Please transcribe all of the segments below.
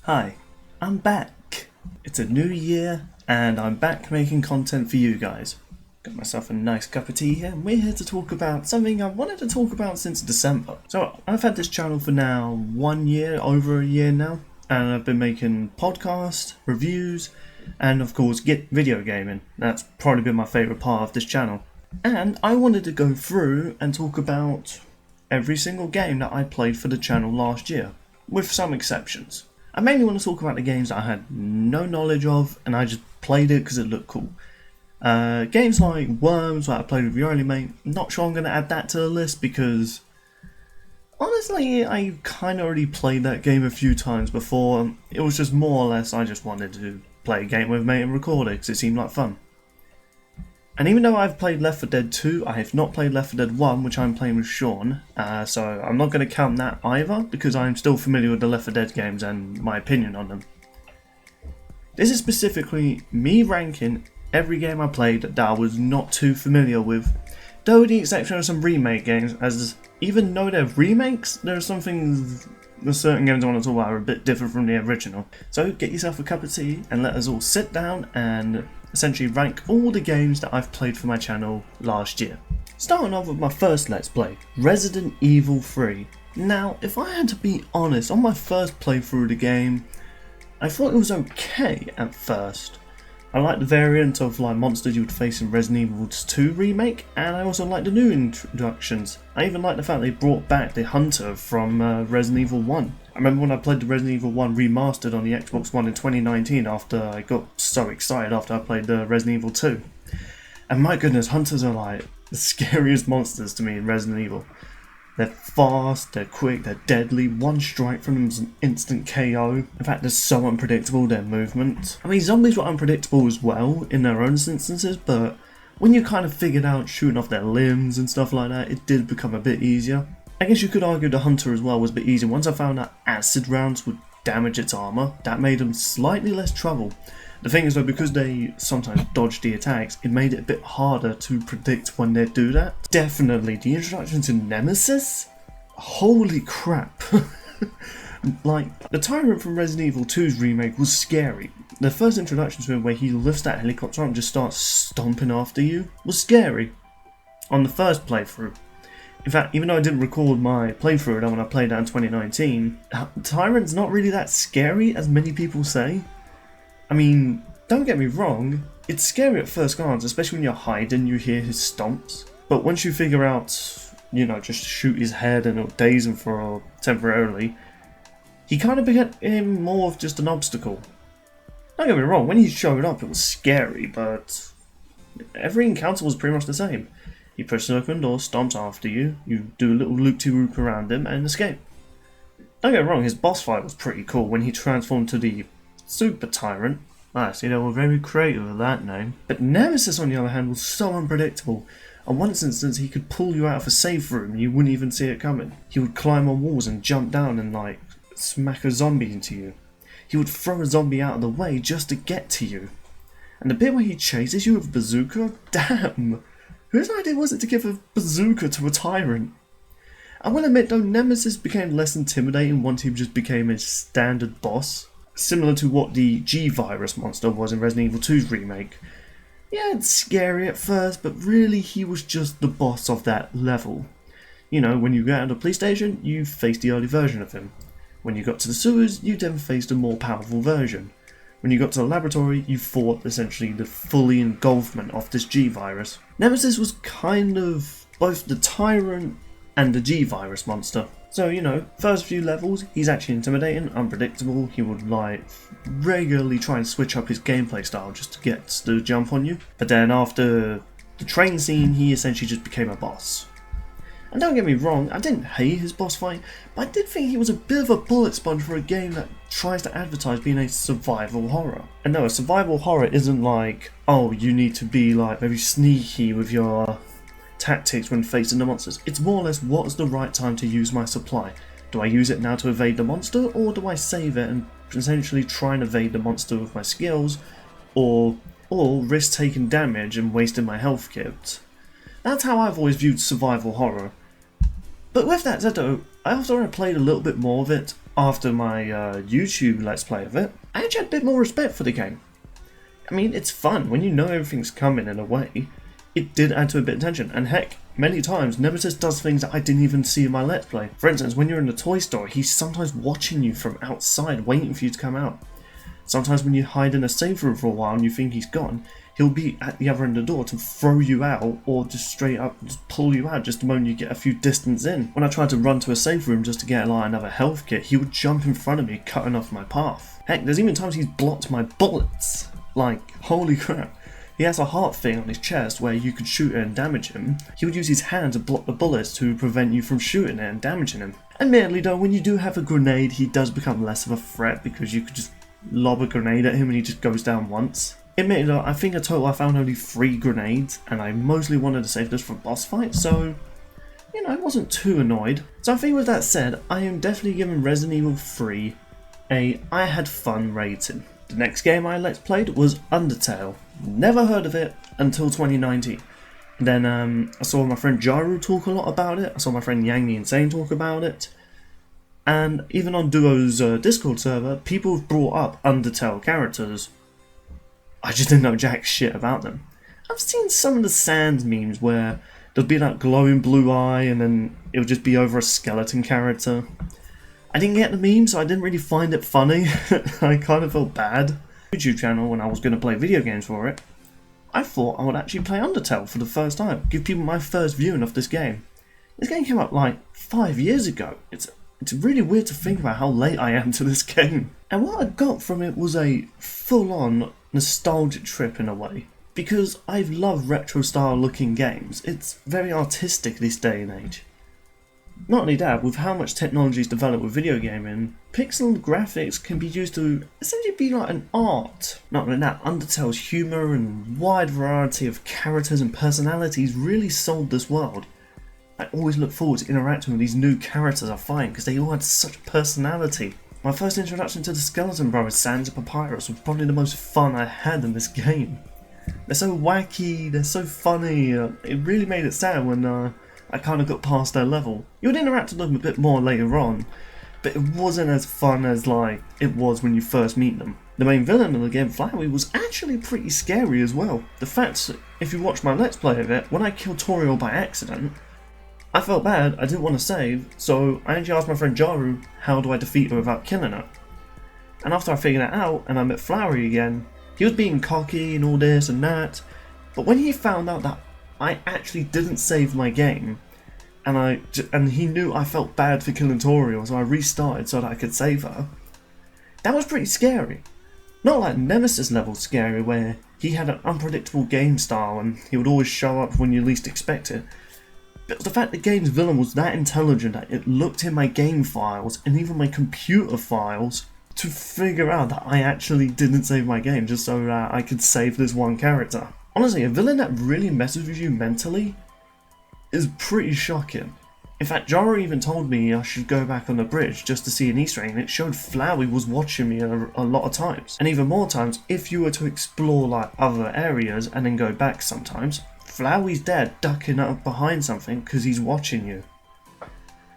Hi, I'm back. It's a new year and I'm back making content for you guys. Got myself a nice cup of tea here and we're here to talk about something I've wanted to talk about since December. So I've had this channel for now 1 year, over a year now, and I've been making podcasts, reviews, and of course video gaming. That's probably been my favourite part of this channel. And I wanted to go through and talk about every single game that I played for the channel last year, with some exceptions. I mainly want to talk about the games that I had no knowledge of and I just played it because it looked cool. Games like Worms, that I played with your only mate, not sure I'm going to add that to the list because honestly I kind of already played that game a few times before. It was just more or less I just wanted to play a game with a mate and record it because it seemed like fun. And even though I've played Left 4 Dead 2, I have not played Left 4 Dead 1, which I'm playing with Sean, so I'm not going to count that either, because I'm still familiar with the Left 4 Dead games and my opinion on them. This is specifically me ranking every game I played that I was not too familiar with, though with the exception of some remake games, as even though they're remakes, there are some things, there's certain games I want to talk about are a bit different from the original. So get yourself a cup of tea and let us all sit down and essentially rank all the games that I've played for my channel last year. Starting off with my first Let's Play, Resident Evil 3. Now, if I had to be honest, on my first playthrough of the game, I thought it was okay at first. I liked the variant of monsters you would face in Resident Evil 2 Remake, and I also liked the new introductions. I even liked the fact they brought back the Hunter from Resident Evil 1. I remember when I played the Resident Evil 1 remastered on the Xbox One in 2019 after I got so excited after I played the Resident Evil 2. And my goodness, Hunters are like the scariest monsters to me in Resident Evil. They're fast, they're quick, they're deadly, one strike from them is an instant KO. In fact, they're so unpredictable, their movement. I mean, zombies were unpredictable as well in their own instances, but when you kind of figured out shooting off their limbs and stuff like that, it did become a bit easier. I guess you could argue the Hunter as well was a bit easier. Once I found out acid rounds would damage its armour, that made them slightly less trouble. The thing is though, because they sometimes dodged the attacks, it made it a bit harder to predict when they'd do that. Definitely, the introduction to Nemesis? Holy crap. The Tyrant from Resident Evil 2's remake was scary. The first introduction to him where he lifts that helicopter up and just starts stomping after you was scary. On the first playthrough. In fact, even though I didn't record my playthrough of that when I played that in 2019, Tyrant's not really that scary as many people say. I mean, don't get me wrong, it's scary at first glance, especially when you're hiding, you hear his stomps. But once you figure out, just shoot his head and it'll daze him for temporarily, he kind of became more of just an obstacle. Don't get me wrong, when he showed up it was scary, but every encounter was pretty much the same. He pushes open door, stomps after you, you do a little loop-de-loop around him and escape. Don't get me wrong, his boss fight was pretty cool when he transformed to the Super Tyrant. See, they were very creative with that name. But Nemesis, on the other hand, was so unpredictable. On one instance, he could pull you out of a safe room and you wouldn't even see it coming. He would climb on walls and jump down and, smack a zombie into you. He would throw a zombie out of the way just to get to you. And the bit where he chases you with a bazooka? Damn! Whose idea was it to give a bazooka to a tyrant? I will admit though, Nemesis became less intimidating once he just became a standard boss. Similar to what the G-Virus monster was in Resident Evil 2's remake. Yeah, it's scary at first, but really he was just the boss of that level. When you get out of the police station, you face the early version of him. When you got to the sewers, you then faced a more powerful version. When you got to the laboratory, you fought essentially the fully engulfment of this G-Virus. Nemesis was kind of both the tyrant and the G-Virus monster. So, first few levels, he's actually intimidating, unpredictable. He would regularly try and switch up his gameplay style just to get the jump on you. But then after the train scene, he essentially just became a boss. And don't get me wrong, I didn't hate his boss fight, but I did think he was a bit of a bullet sponge for a game that tries to advertise being a survival horror. And no, a survival horror isn't you need to be very sneaky with your tactics when facing the monsters. It's more or less, what is the right time to use my supply? Do I use it now to evade the monster, or do I save it and essentially try and evade the monster with my skills, or risk taking damage and wasting my health kit? That's how I've always viewed survival horror. But with that said though, after I played a little bit more of it, after my YouTube Let's Play of it, I actually had a bit more respect for the game. I mean, it's fun. When you know everything's coming in a way, it did add to a bit of tension. And heck, many times, Nemesis does things that I didn't even see in my Let's Play. For instance, when you're in a toy store, he's sometimes watching you from outside, waiting for you to come out. Sometimes when you hide in a safe room for a while and you think he's gone, he'll be at the other end of the door to throw you out, or just straight up just pull you out just the moment you get a few distance in. When I tried to run to a safe room just to get like another health kit, he would jump in front of me, cutting off my path. Heck, there's even times he's blocked my bullets. Like, holy crap. He has a heart thing on his chest where you could shoot it and damage him. He would use his hand to block the bullets to prevent you from shooting it and damaging him. Admittedly though, when you do have a grenade, he does become less of a threat because you could just lob a grenade at him and he just goes down once. Admittedly though, I think in total I found only 3 grenades, and I mostly wanted to save this for boss fight, so you know, I wasn't too annoyed. So I think with that said, I am definitely giving Resident Evil 3 a I had fun rating. The next game I Let's Played was Undertale. Never heard of it until 2019. Then I saw my friend Gyro talk a lot about it. I saw my friend Yang the Insane talk about it. And even on Duo's Discord server, people have brought up Undertale characters. I just didn't know jack shit about them. I've seen some of the Sans memes where there'll be that glowing blue eye and then it'll just be over a skeleton character. I didn't get the meme, so I didn't really find it funny. I kind of felt bad. YouTube channel, when I was going to play video games for it, I thought I would actually play Undertale for the first time, give people my first viewing of this game. This game came out like 5 years ago. It's really weird to think about how late I am to this game. And what I got from it was a full-on nostalgic trip in a way, because I've loved retro style looking games. It's very artistic this day and age. Not only that, with how much technology is developed with video gaming, pixel graphics can be used to essentially be like an art. Not only that, Undertale's humour and wide variety of characters and personalities really sold this world. I always look forward to interacting with these new characters I find because they all had such personality. My first introduction to the Skeleton Brothers, Sans and Papyrus, was probably the most fun I had in this game. They're so wacky, they're so funny, it really made it sad when I kind of got past their level. You would interact with them a bit more later on, but it wasn't as fun as like it was when you first meet them. The main villain of the game, Flowey, was actually pretty scary as well. The fact, if you watch my Let's Play of it, when I killed Toriel by accident, I felt bad, I didn't want to save, so I actually asked my friend Jaru, how do I defeat her without killing her? And after I figured that out, and I met Flowey again, he was being cocky and all this and that, but when he found out that I actually didn't save my game, and he knew I felt bad for killing Toriel, so I restarted so that I could save her. That was pretty scary. Not like Nemesis level scary, where he had an unpredictable game style and he would always show up when you least expect it. But the fact the game's villain was that intelligent that it looked in my game files and even my computer files to figure out that I actually didn't save my game just so that I could save this one character. Honestly, a villain that really messes with you mentally is pretty shocking. In fact, Jara even told me I should go back on the bridge just to see an Easter egg, and it showed Flowey was watching me a lot of times. And even more times, if you were to explore like other areas and then go back sometimes, Flowey's there ducking up behind something because he's watching you.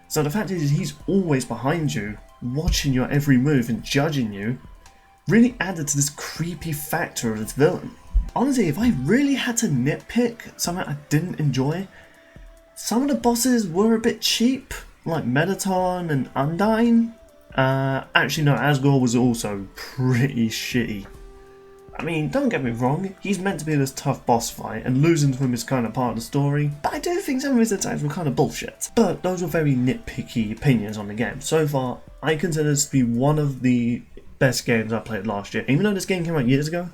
So the fact is he's always behind you, watching your every move and judging you, really added to this creepy factor of this villain. Honestly, if I really had to nitpick something I didn't enjoy, some of the bosses were a bit cheap, like Mettaton and Undyne. Actually no, Asgore was also pretty shitty. I mean, don't get me wrong, he's meant to be this tough boss fight, and losing to him is kind of part of the story, but I do think some of his attacks were kind of bullshit. But those were very nitpicky opinions on the game. So far, I consider this to be one of the best games I played last year. Even though this game came out years ago,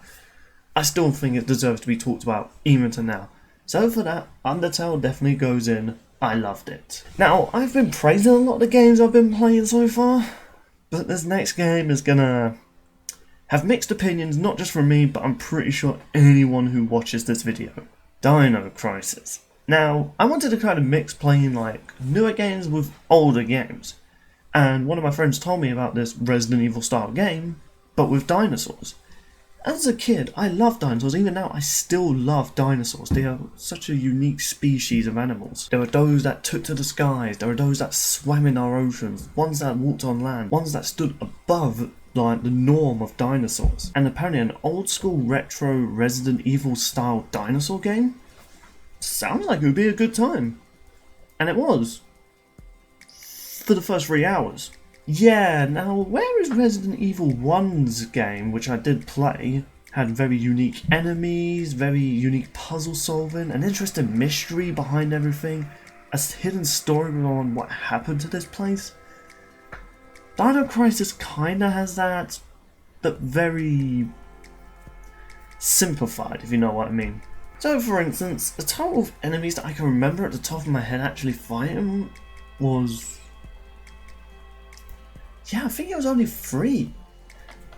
I still think it deserves to be talked about even to now. So for that, Undertale definitely goes in. I loved it. Now, I've been praising a lot of the games I've been playing so far, but this next game is gonna have mixed opinions, not just from me, but I'm pretty sure anyone who watches this video. Dino Crisis. Now, I wanted to kind of mix playing like newer games with older games, and one of my friends told me about this Resident Evil style game, but with dinosaurs. As a kid, I loved dinosaurs. Even now, I still love dinosaurs. They are such a unique species of animals. There are those that took to the skies. There are those that swam in our oceans. Ones that walked on land. Ones that stood above like the norm of dinosaurs. And apparently an old school retro Resident Evil style dinosaur game sounds like it would be a good time. And it was. For the first 3 hours. Yeah, now where is Resident Evil 1's game, which I did play, had very unique enemies, very unique puzzle solving, an interesting mystery behind everything, a hidden story on what happened to this place. Dino Crisis kinda has that, but very simplified, if you know what I mean. So for instance, the total of enemies that I can remember at the top of my head actually fighting was... yeah, I think it was only 3.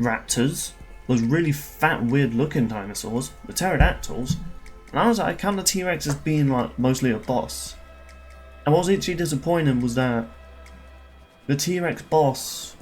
Raptors, those really fat, weird looking dinosaurs, the pterodactyls, and I count the T-Rex as being like mostly a boss. And what was actually disappointing was that the T-Rex boss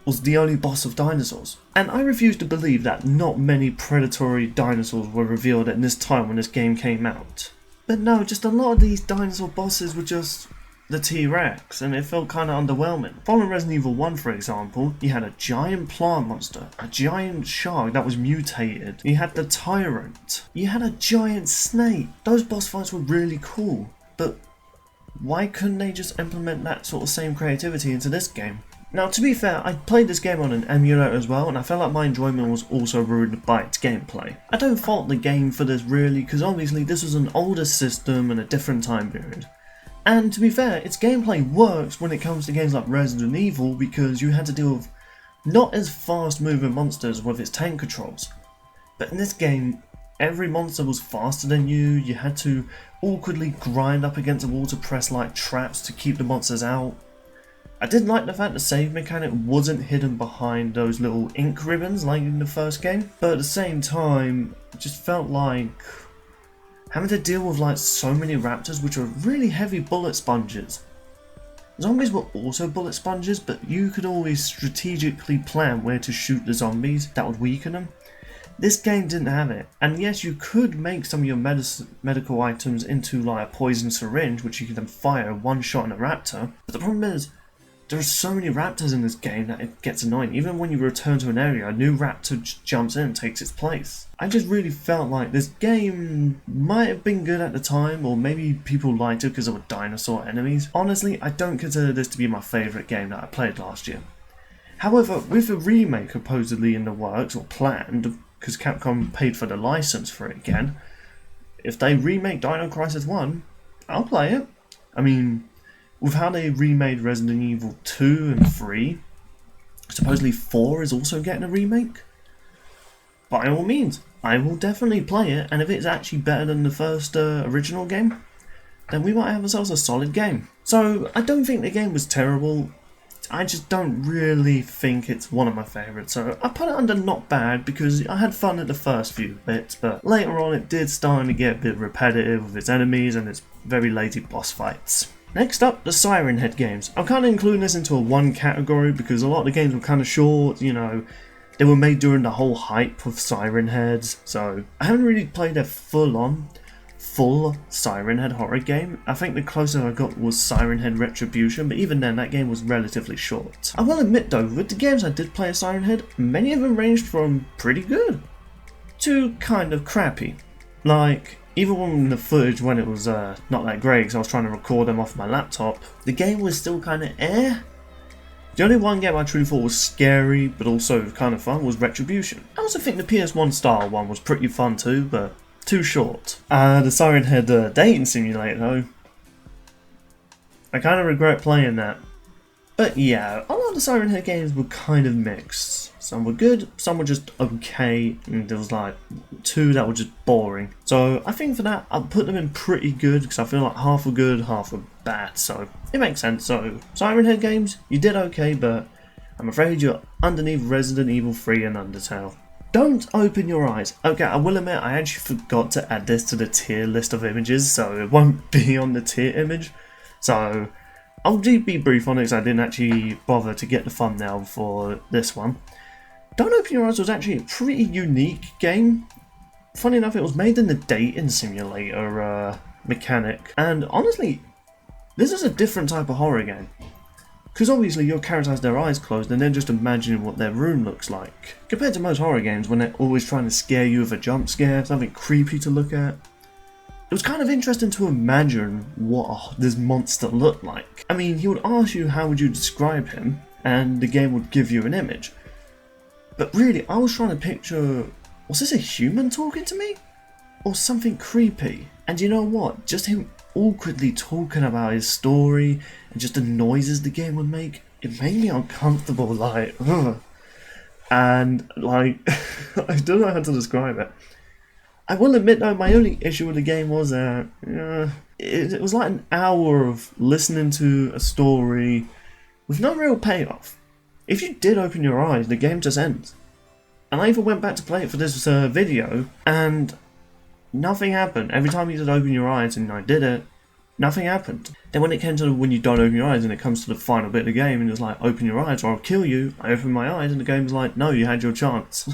was the only boss of dinosaurs. And I refuse to believe that not many predatory dinosaurs were revealed at this time when this game came out. But no, just a lot of these dinosaur bosses were just the T-Rex, and it felt kind of underwhelming. Following Resident Evil 1, for example, you had a giant plant monster, a giant shark that was mutated, you had the Tyrant, you had a giant snake. Those boss fights were really cool, but why couldn't they just implement that sort of same creativity into this game? Now, to be fair, I played this game on an emulator as well, and I felt like my enjoyment was also ruined by its gameplay. I don't fault the game for this really, because obviously this was an older system and a different time period. And to be fair, its gameplay works when it comes to games like Resident Evil because you had to deal with not as fast moving monsters with its tank controls. But in this game, every monster was faster than you had to awkwardly grind up against a wall to press like traps to keep the monsters out. I did like the fact the save mechanic wasn't hidden behind those little ink ribbons like in the first game, but at the same time, it just felt like having to deal with like so many raptors which were really heavy bullet sponges. Zombies were also bullet sponges, but you could always strategically plan where to shoot the zombies that would weaken them. This game didn't have it, and yes, you could make some of your medical items into like a poison syringe which you can then fire one shot in a raptor, but the problem is there are so many raptors in this game that it gets annoying. Even when you return to an area, a new raptor jumps in and takes its place. I just really felt like this game might have been good at the time, or maybe people liked it because there were dinosaur enemies. Honestly, I don't consider this to be my favourite game that I played last year. However, with a remake supposedly in the works, or planned, because Capcom paid for the license for it again, if they remake Dino Crisis 1, I'll play it. I mean, with how they remade Resident Evil 2 and 3, supposedly 4 is also getting a remake. By all means, I will definitely play it, and if it's actually better than the first original game, then we might have ourselves a solid game. So, I don't think the game was terrible, I just don't really think it's one of my favourites, so I put it under not bad because I had fun at the first few bits, but later on it did start to get a bit repetitive with its enemies and its very lazy boss fights. Next up, the Siren Head games. I'm kind of including this into a one category because a lot of the games were kind of short, you know, they were made during the whole hype of Siren Heads, so I haven't really played a full Siren Head horror game. I think the closest I got was Siren Head Retribution, but even then that game was relatively short. I will admit though, with the games I did play as Siren Head, many of them ranged from pretty good to kind of crappy. Like, even when the footage when it was not that great because I was trying to record them off my laptop, the game was still kind of eh. The only one game I truly thought was scary but also kind of fun was Retribution. I also think the PS1 style one was pretty fun too, but too short. The Siren Head dating simulator though, I kind of regret playing that. But yeah, a lot of the Siren Head games were kind of mixed. Some were good, some were just okay, and there was like 2 that were just boring. So I think for that, I'll put them in pretty good, because I feel like half were good, half were bad, so it makes sense. So Siren Head games, you did okay, but I'm afraid you're underneath Resident Evil 3 and Undertale. Don't open your eyes. Okay, I will admit, I actually forgot to add this to the tier list of images, so it won't be on the tier image. So I'll be brief on it because I didn't actually bother to get the thumbnail for this one. Don't Open Your Eyes was actually a pretty unique game. Funny enough, it was made in the dating simulator mechanic, and honestly, this is a different type of horror game. Because obviously your character has their eyes closed and they're just imagining what their room looks like. Compared to most horror games when they're always trying to scare you with a jump scare, something creepy to look at. It was kind of interesting to imagine what this monster looked like. I mean, he would ask you how would you describe him, and the game would give you an image. But really, I was trying to picture, was this a human talking to me? Or something creepy? And you know what? Just him awkwardly talking about his story and just the noises the game would make, it made me uncomfortable, like, ugh. And like, I don't know how to describe it. I will admit though, my only issue with the game was that it was like an hour of listening to a story with no real payoff. If you did open your eyes, the game just ends. And I even went back to play it for this video, and nothing happened. Every time you did open your eyes and I did it, nothing happened. Then when it came to when you don't open your eyes and it comes to the final bit of the game and it's like, open your eyes or I'll kill you, I open my eyes and the game's like, no, you had your chance.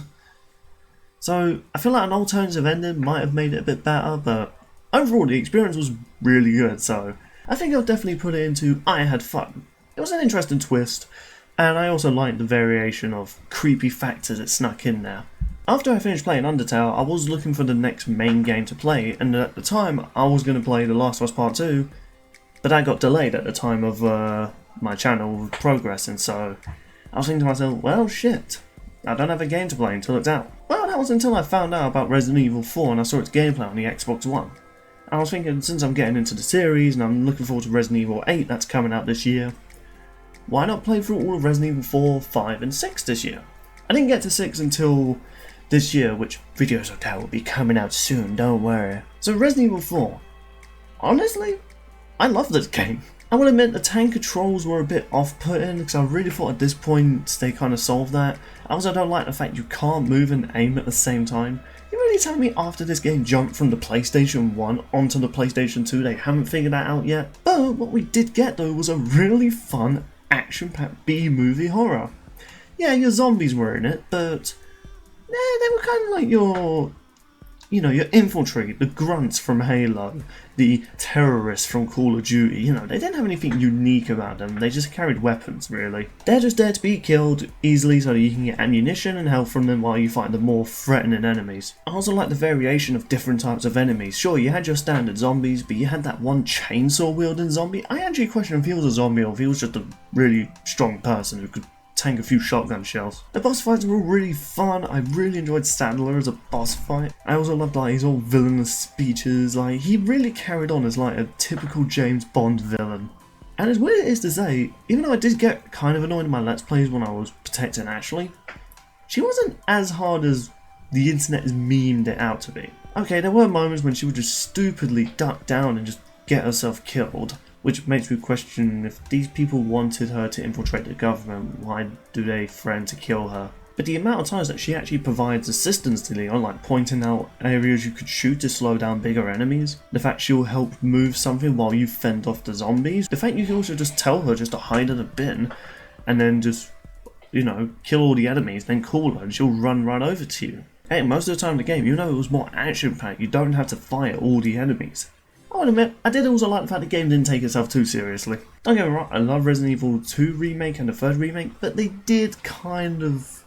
So I feel like an alternative ending might have made it a bit better, but overall the experience was really good, so I think I'll definitely put it into I had fun. It was an interesting twist, and I also liked the variation of creepy factors it snuck in there. After I finished playing Undertale, I was looking for the next main game to play, and at the time I was going to play The Last of Us Part 2, but that got delayed at the time of my channel progressing, so I was thinking to myself, well shit, I don't have a game to play until it's out. Well, that was until I found out about Resident Evil 4 and I saw its gameplay on the Xbox One. I was thinking, since I'm getting into the series and I'm looking forward to Resident Evil 8 that's coming out this year, why not play through all of Resident Evil 4, 5 and 6 this year? I didn't get to 6 until this year, which videos of that will be coming out soon, don't worry. So Resident Evil 4, honestly, I love this game. I will admit the tank controls were a bit off-putting because I really thought at this point they kind of solved that. I also don't like the fact you can't move and aim at the same time. You really telling me after this game jumped from the PlayStation 1 onto the PlayStation 2 they haven't figured that out yet? But what we did get though was a really fun action-packed B-movie horror. Yeah, your zombies were in it, but they were kind of like your infiltrate, the grunts from Halo, the terrorists from Call of Duty. They didn't have anything unique about them, they just carried weapons, really. They're just there to be killed easily so that you can get ammunition and health from them while you fight the more threatening enemies. I also like the variation of different types of enemies. Sure, you had your standard zombies, but you had that one chainsaw wielding zombie. I actually questioned if he was a zombie or if he was just a really strong person who could tank a few shotgun shells. The boss fights were really fun. I really enjoyed Sadler as a boss fight. I also loved his all villainous speeches. He really carried on as a typical James Bond villain. And as weird it is to say, even though I did get kind of annoyed in my Let's Plays when I was protecting Ashley, she wasn't as hard as the internet has memed it out to be. Okay, there were moments when she would just stupidly duck down and just get herself killed, which makes me question if these people wanted her to infiltrate the government, why do they threaten to kill her? But the amount of times that she actually provides assistance to Leon, like pointing out areas you could shoot to slow down bigger enemies, the fact she'll help move something while you fend off the zombies, the fact you can also just tell her just to hide in a bin and then just, kill all the enemies, then call her and she'll run right over to you. Hey, most of the time in the game, even though it was more action-packed, you don't have to fight all the enemies. I will admit, I did also like the fact the game didn't take itself too seriously. Don't get me wrong, I love Resident Evil 2 Remake and the 3rd Remake, but they did kind of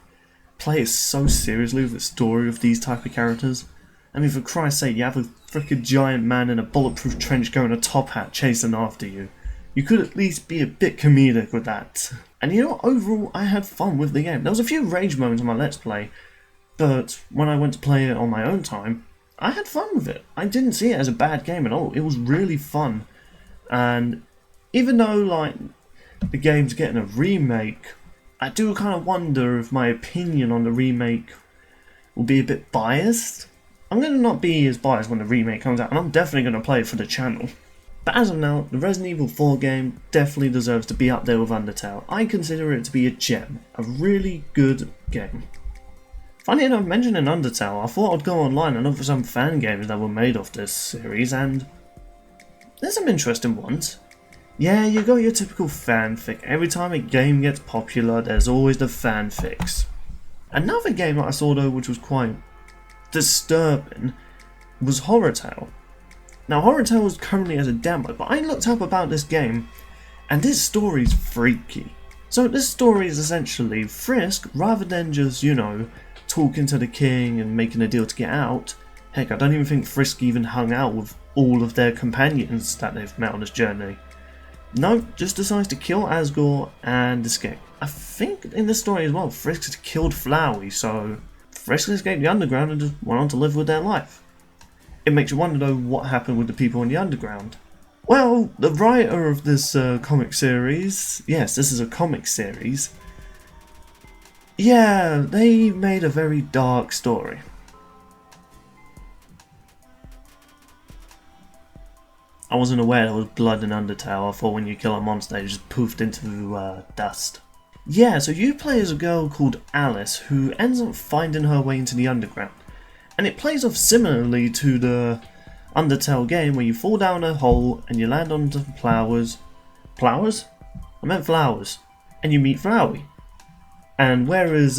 play it so seriously with the story of these type of characters. I mean, for Christ's sake, you have a frickin' giant man in a bulletproof trench coat and a top hat chasing after you. You could at least be a bit comedic with that. And overall, I had fun with the game. There was a few rage moments in my Let's Play, but when I went to play it on my own time, I had fun with it. I didn't see it as a bad game at all. It was really fun. And even though the game's getting a remake, I do kind of wonder if my opinion on the remake will be a bit biased. I'm going to not be as biased when the remake comes out, and I'm definitely going to play it for the channel. But as of now, the Resident Evil 4 game definitely deserves to be up there with Undertale. I consider it to be a gem. A really good game. Funny enough, mentioning Undertale, I thought I'd go online and look for some fan games that were made of this series, and there's some interesting ones. Yeah, you got your typical fanfic. Every time a game gets popular, there's always the fanfics. Another game that I saw though which was quite disturbing was Undertale. Now Undertale is currently as a demo, but I looked up about this game and this story's freaky. So this story is essentially Frisk, rather than just, you know, talking to the king and making a deal to get out. Heck, I don't even think Frisk even hung out with all of their companions that they've met on this journey. No, just decides to kill Asgore and escape. I think in this story as well, Frisk has killed Flowey, so Frisk escaped the underground and just went on to live with their life. It makes you wonder though what happened with the people in the underground. Well, the writer of this comic series, yes, this is a comic series, yeah, they made a very dark story. I wasn't aware there was blood in Undertale. I thought when you kill a monster it just poofed into dust. Yeah, so you play as a girl called Alice who ends up finding her way into the underground. And it plays off similarly to the Undertale game where you fall down a hole and you land onto flowers. Flowers? I meant flowers. And you meet Flowey. And whereas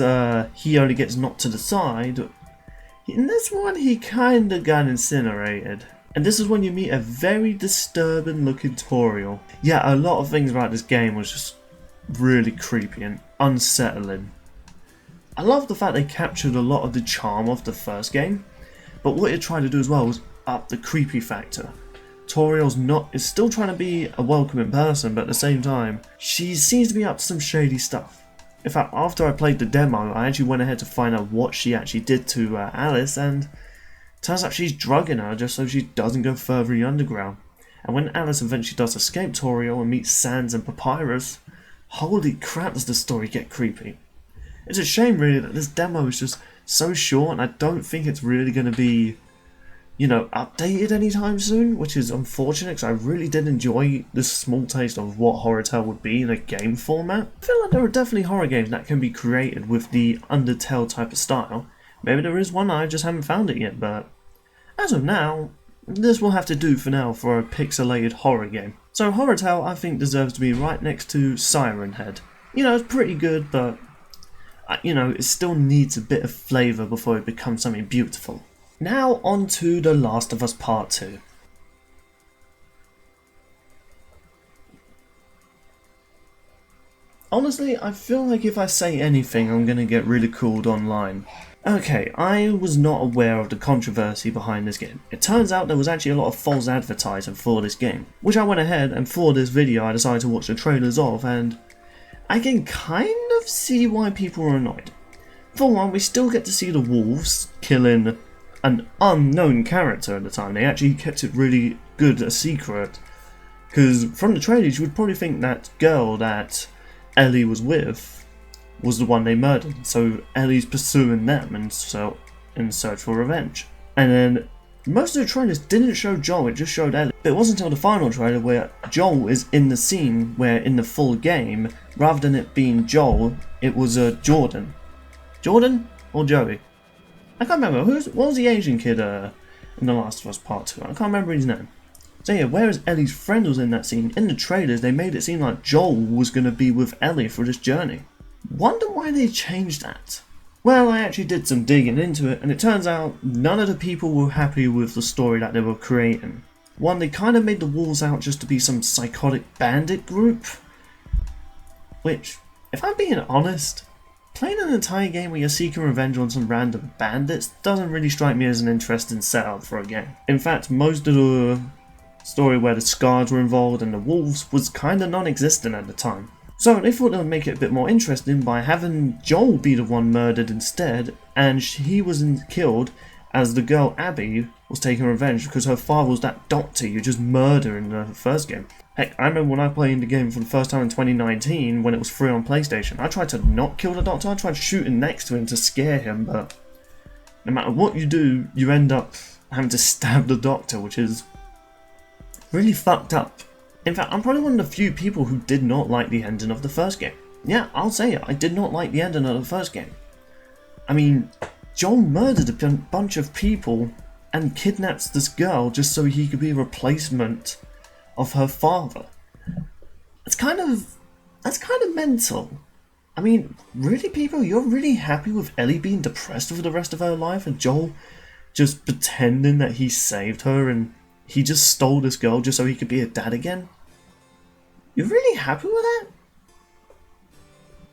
he only gets knocked to the side, in this one he kinda got incinerated. And this is when you meet a very disturbing looking Toriel. Yeah, a lot of things about this game was just really creepy and unsettling. I love the fact they captured a lot of the charm of the first game, but what it tried to do as well was up the creepy factor. Toriel's is still trying to be a welcoming person, but at the same time, she seems to be up to some shady stuff. In fact, after I played the demo, I actually went ahead to find out what she actually did to Alice, and turns out she's drugging her just so she doesn't go further in the underground. And when Alice eventually does escape Toriel and meets Sans and Papyrus, holy crap does the story get creepy. It's a shame really that this demo is just so short and I don't think it's really going to be, you know, updated anytime soon, which is unfortunate because I really did enjoy this small taste of what Undertale would be in a game format. I feel like there are definitely horror games that can be created with the Undertale type of style. Maybe there is one, I just haven't found it yet, but as of now, this will have to do for now for a pixelated horror game. So Undertale I think deserves to be right next to Siren Head. You know, it's pretty good, but you know, it still needs a bit of flavour before it becomes something beautiful. Now on to The Last of Us Part 2. Honestly, I feel like if I say anything I'm gonna get ridiculed online. Okay, I was not aware of the controversy behind this game. It turns out there was actually a lot of false advertising for this game, which I went ahead and for this video I decided to watch the trailers of, and I can kind of see why people are annoyed. For one, we still get to see the wolves killing an unknown character at the time. They actually kept it really good a secret, because from the trailers you would probably think that girl that Ellie was with was the one they murdered, so Ellie's pursuing them and so in search for revenge. And then most of the trailers didn't show Joel, it just showed Ellie. It wasn't until the final trailer where Joel is in the scene where in the full game, rather than it being Joel, it was Jordan. Jordan or Joey? I can't remember. What was the Asian kid in The Last of Us Part 2? I can't remember his name. So yeah, whereas Ellie's friend was in that scene, in the trailers they made it seem like Joel was going to be with Ellie for this journey. Wonder why they changed that? Well, I actually did some digging into it, and it turns out none of the people were happy with the story that they were creating. One, they kind of made the wolves out just to be some psychotic bandit group, which, if I'm being honest, playing an entire game where you're seeking revenge on some random bandits doesn't really strike me as an interesting setup for a game. In fact, most of the story where the Scars were involved and the wolves was kinda non-existent at the time. So they thought they would make it a bit more interesting by having Joel be the one murdered instead, and he was killed as the girl Abby was taking revenge because her father was that doctor you just murder in the first game. Heck, I remember when I played the game for the first time in 2019 when it was free on PlayStation, I tried to not kill the doctor, I tried shooting next to him to scare him, but no matter what you do, you end up having to stab the doctor, which is really fucked up. In fact, I'm probably one of the few people who did not like the ending of the first game. Yeah, I'll say it, I did not like the ending of the first game. I mean, Joel murdered a bunch of people and kidnaps this girl just so he could be a replacement of her father. That's kind of mental. I mean, really people, you're really happy with Ellie being depressed for the rest of her life and Joel just pretending that he saved her and he just stole this girl just so he could be a dad again? You're really happy with that?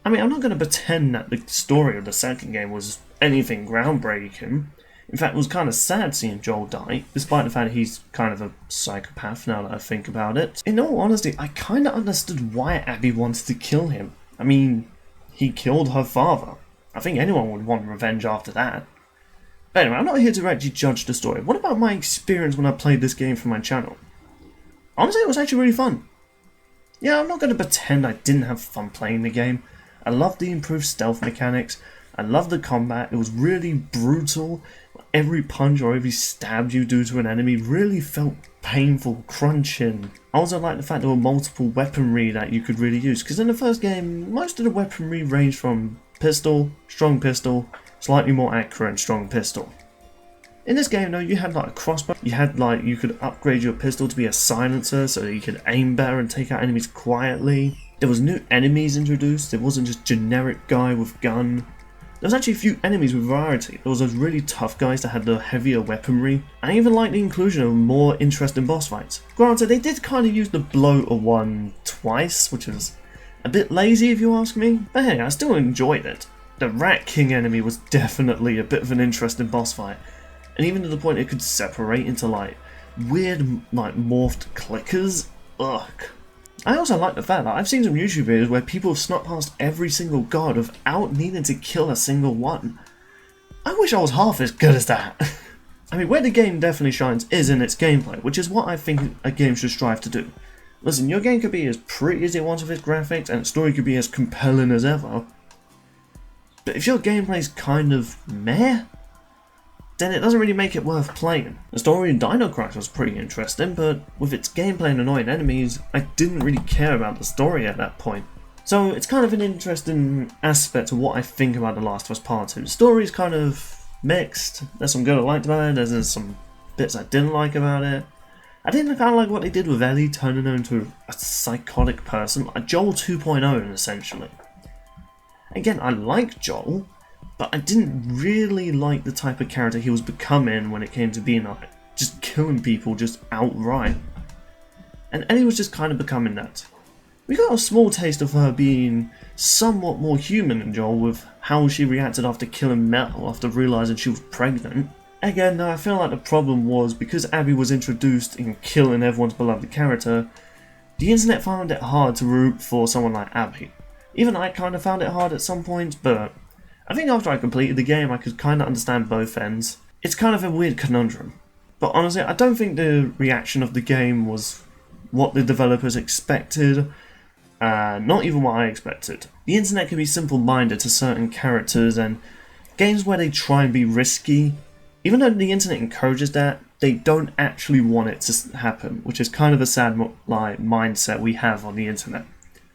I mean, I'm not going to pretend that the story of the second game was anything groundbreaking. In fact, it was kind of sad seeing Joel die, despite the fact he's kind of a psychopath now that I think about it. In all honesty, I kind of understood why Abby wanted to kill him. I mean, he killed her father. I think anyone would want revenge after that. But anyway, I'm not here to actually judge the story. What about my experience when I played this game for my channel? Honestly, it was actually really fun. Yeah, I'm not going to pretend I didn't have fun playing the game. I loved the improved stealth mechanics. I loved the combat. It was really brutal. Every punch or every stab you do to an enemy really felt painful, crunching. I also liked the fact there were multiple weaponry that you could really use, because in the first game, most of the weaponry ranged from pistol, strong pistol, slightly more accurate strong pistol. In this game though, you had like a crossbow, you could upgrade your pistol to be a silencer so that you could aim better and take out enemies quietly. There was new enemies introduced, it wasn't just generic guy with gun. There was actually a few enemies with variety. There was those really tough guys that had the heavier weaponry. I even liked the inclusion of more interesting boss fights. Granted, they did kind of use the bloater one twice, which was a bit lazy if you ask me, but hey, I still enjoyed it. The Rat King enemy was definitely a bit of an interesting boss fight, and even to the point it could separate into like weird like morphed clickers. Ugh. I also like the fact that I've seen some YouTube videos where people have snuck past every single guard without needing to kill a single one. I wish I was half as good as that. I mean, where the game definitely shines is in its gameplay, which is what I think a game should strive to do. Listen, your game could be as pretty as it wants with its graphics, and its story could be as compelling as ever. But if your gameplay's kind of meh, then it doesn't really make it worth playing. The story in Dino Crisis was pretty interesting, but with its gameplay and annoying enemies, I didn't really care about the story at that point. So it's kind of an interesting aspect of what I think about The Last of Us Part 2. The story is kind of mixed. There's some good I liked about it, there's some bits I didn't like about it. I didn't kind of like what they did with Ellie, turning her into a psychotic person, a Joel 2.0 essentially. Again, I like Joel, but I didn't really like the type of character he was becoming when it came to being like, just killing people just outright. And Ellie was just kind of becoming that. We got a small taste of her being somewhat more human than Joel with how she reacted after killing Mel after realising she was pregnant. Again, I feel like the problem was because Abby was introduced in killing everyone's beloved character, the internet found it hard to root for someone like Abby. Even I kind of found it hard at some points, but I think after I completed the game I could kind of understand both ends. It's kind of a weird conundrum. But honestly, I don't think the reaction of the game was what the developers expected, not even what I expected. The internet can be simple-minded to certain characters, and games where they try and be risky, even though the internet encourages that, they don't actually want it to happen, which is kind of a sad mindset we have on the internet.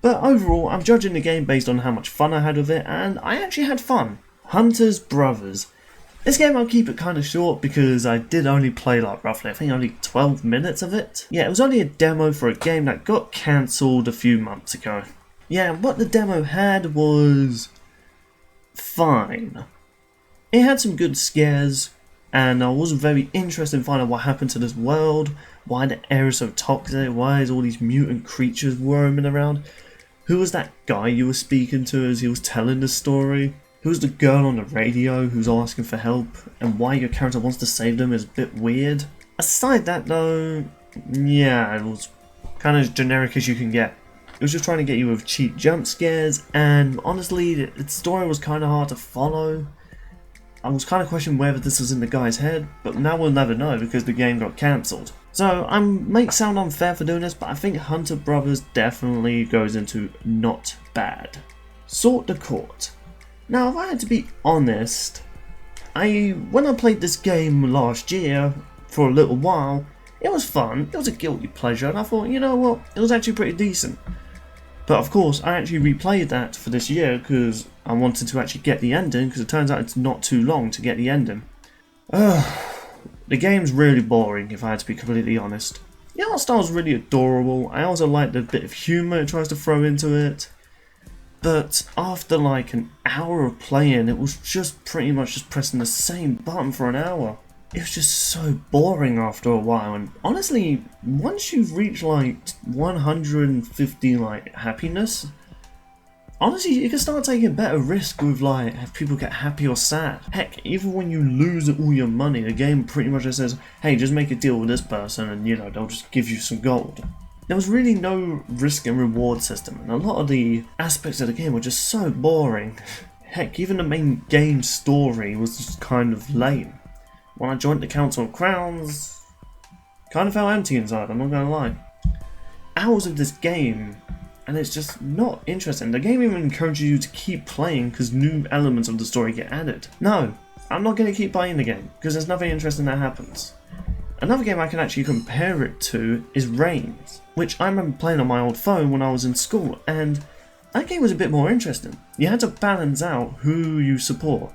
But overall, I'm judging the game based on how much fun I had with it, and I actually had fun. Hunter's Brothers. This game I'll keep it kind of short because I did only play like roughly, I think only 12 minutes of it. Yeah, it was only a demo for a game that got cancelled a few months ago. Yeah, what the demo had was fine. It had some good scares, and I was very interested in finding what happened to this world, why the air is so toxic, why is all these mutant creatures roaming around. Who was that guy you were speaking to as he was telling the story? Who was the girl on the radio who's asking for help? And why your character wants to save them is a bit weird. Aside that though, yeah, it was kind of as generic as you can get. It was just trying to get you with cheap jump scares, and honestly, the story was kind of hard to follow. I was kind of questioning whether this was in the guy's head, but now we'll never know because the game got cancelled. So, I might sound unfair for doing this, but I think Hunter Brothers definitely goes into not bad. Sort the Court. Now, if I had to be honest, when I played this game last year for a little while, it was fun, it was a guilty pleasure, and I thought, you know what, it was actually pretty decent. But of course, I actually replayed that for this year because I wanted to actually get the ending, because it turns out it's not too long to get the ending. The game's really boring, if I had to be completely honest. The art style's really adorable. I also like the bit of humour it tries to throw into it. but after like an hour of playing, it was just pretty much just pressing the same button for an hour. It was just so boring after a while, and honestly, once you've reached like 150 like happiness, honestly, you can start taking better risk with like if people get happy or sad. Heck, even when you lose all your money, the game pretty much just says, hey, just make a deal with this person and you know, they'll just give you some gold. There was really no risk and reward system, and a lot of the aspects of the game were just so boring. Heck, even the main game story was just kind of lame. When I joined the Council of Crowns, kind of felt empty inside, I'm not gonna lie. Hours of this game, and it's just not interesting. The game even encourages you to keep playing because new elements of the story get added. No, I'm not gonna keep playing the game because there's nothing interesting that happens. Another game I can actually compare it to is Reigns, which I remember playing on my old phone when I was in school, and that game was a bit more interesting. You had to balance out who you support.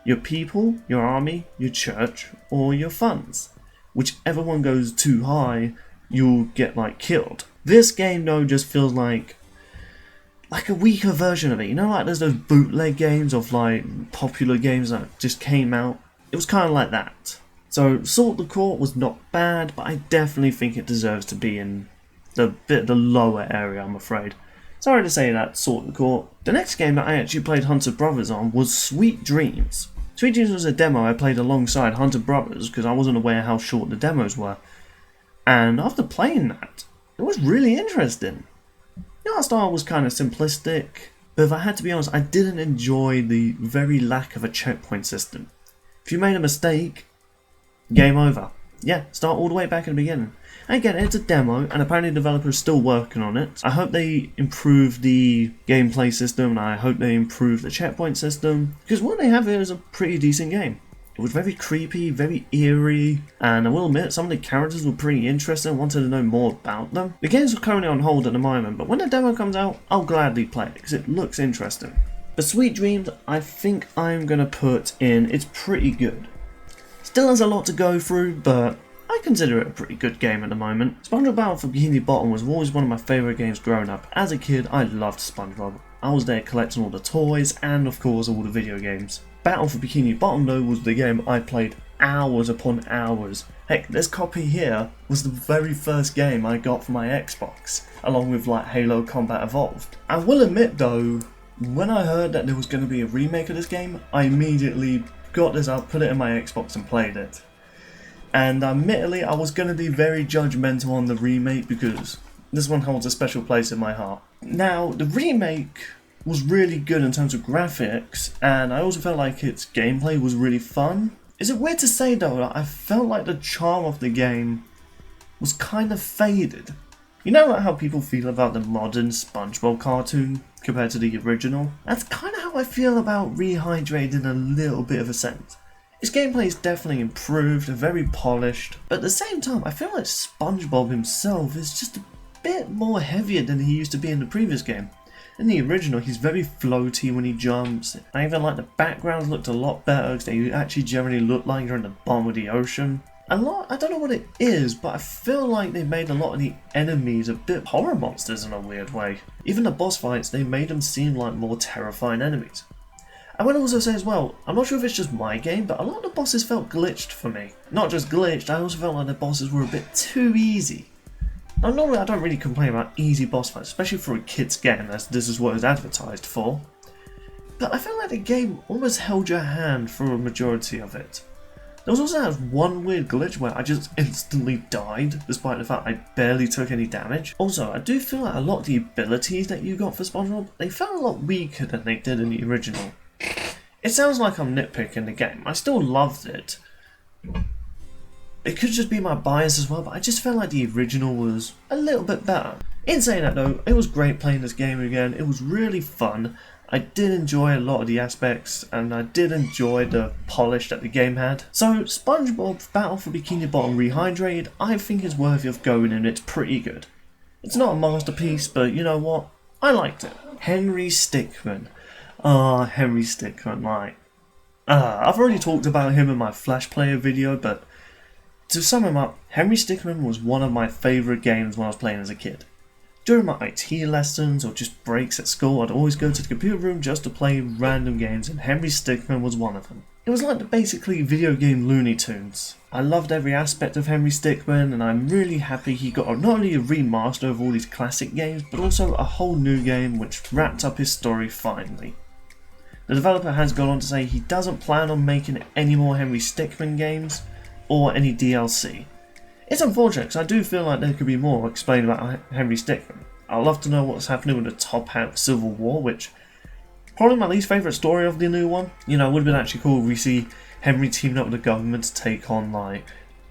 Your people, your army, your church, or your funds. Whichever one goes too high, you'll get like killed. This game though just feels like a weaker version of it. You know, like there's those bootleg games of like popular games that just came out. It was kind of like that. So Salt the Court was not bad, but I definitely think it deserves to be in the lower area, I'm afraid. Sorry to say that, Salt the Court. The next game that I actually played Hunter Brothers on was Sweet Dreams. Sweet Dreams was a demo I played alongside Hunter Brothers because I wasn't aware how short the demos were. And after playing that, it was really interesting. The art style was kind of simplistic, but if I had to be honest, I didn't enjoy the very lack of a checkpoint system. If you made a mistake, game over. Yeah, start all the way back at the beginning. And again, it's a demo, and apparently the developer is still working on it. I hope they improve the gameplay system, and I hope they improve the checkpoint system, because what they have here is a pretty decent game. It was very creepy, very eerie, and I will admit, some of the characters were pretty interesting. I wanted to know more about them. The game's currently on hold at the moment, but when the demo comes out, I'll gladly play it, because it looks interesting. But Sweet Dreams, I think I'm going to put in, it's pretty good. Still has a lot to go through, but I consider it a pretty good game at the moment. SpongeBob Battle for Bikini Bottom was always one of my favourite games growing up. As a kid, I loved SpongeBob. I was there collecting all the toys and of course all the video games. Battle for Bikini Bottom though was the game I played hours upon hours. Heck, this copy here was the very first game I got for my Xbox, along with like Halo Combat Evolved. I will admit though, when I heard that there was going to be a remake of this game, I immediately got this out, put it in my Xbox and played it. And admittedly, I was going to be very judgmental on the remake because this one holds a special place in my heart. Now, the remake was really good in terms of graphics, and I also felt like its gameplay was really fun. Is it weird to say though that I felt like the charm of the game was kind of faded? You know like how people feel about the modern SpongeBob cartoon compared to the original? That's kind of how I feel about Rehydrated in a little bit of a sense. Its gameplay is definitely improved and very polished, but at the same time I feel like SpongeBob himself is just a bit more heavier than he used to be in the previous game. In the original he's very floaty when he jumps. I even like the backgrounds looked a lot better because they actually generally look like you're in the bottom of the ocean. I don't know what it is, but I feel like they made a lot of the enemies a bit horror monsters in a weird way. Even the boss fights, they made them seem like more terrifying enemies. I would also say as well, I'm not sure if it's just my game, but a lot of the bosses felt glitched for me. Not just glitched, I also felt like the bosses were a bit too easy. Now normally I don't really complain about easy boss fights, especially for a kid's game, as this is what it's advertised for. But I felt like the game almost held your hand for a majority of it. There was also that one weird glitch where I just instantly died, despite the fact I barely took any damage. Also, I do feel like a lot of the abilities that you got for SpongeBob, they felt a lot weaker than they did in the original. It sounds like I'm nitpicking the game, I still loved it. It could just be my bias as well, but I just felt like the original was a little bit better. In saying that though, it was great playing this game again, it was really fun. I did enjoy a lot of the aspects, and I did enjoy the polish that the game had. So, SpongeBob Battle for Bikini Bottom Rehydrated, I think is worthy of going and it's pretty good. It's not a masterpiece, but you know what? I liked it. Henry Stickmin. Henry Stickmin, like... I've already talked about him in my Flash Player video, but to sum him up, Henry Stickmin was one of my favourite games when I was playing as a kid. During my IT lessons or just breaks at school, I'd always go to the computer room just to play random games, and Henry Stickmin was one of them. It was like basically video game Looney Tunes. I loved every aspect of Henry Stickmin, and I'm really happy he got not only a remaster of all these classic games, but also a whole new game which wrapped up his story finally. The developer has gone on to say he doesn't plan on making any more Henry Stickmin games or any DLC. It's unfortunate because I do feel like there could be more explained about Henry Stickmin. I'd love to know what's happening with the Top Hat Civil War, which probably my least favourite story of the new one. You know, it would have been actually cool if we see Henry teaming up with the government to take on like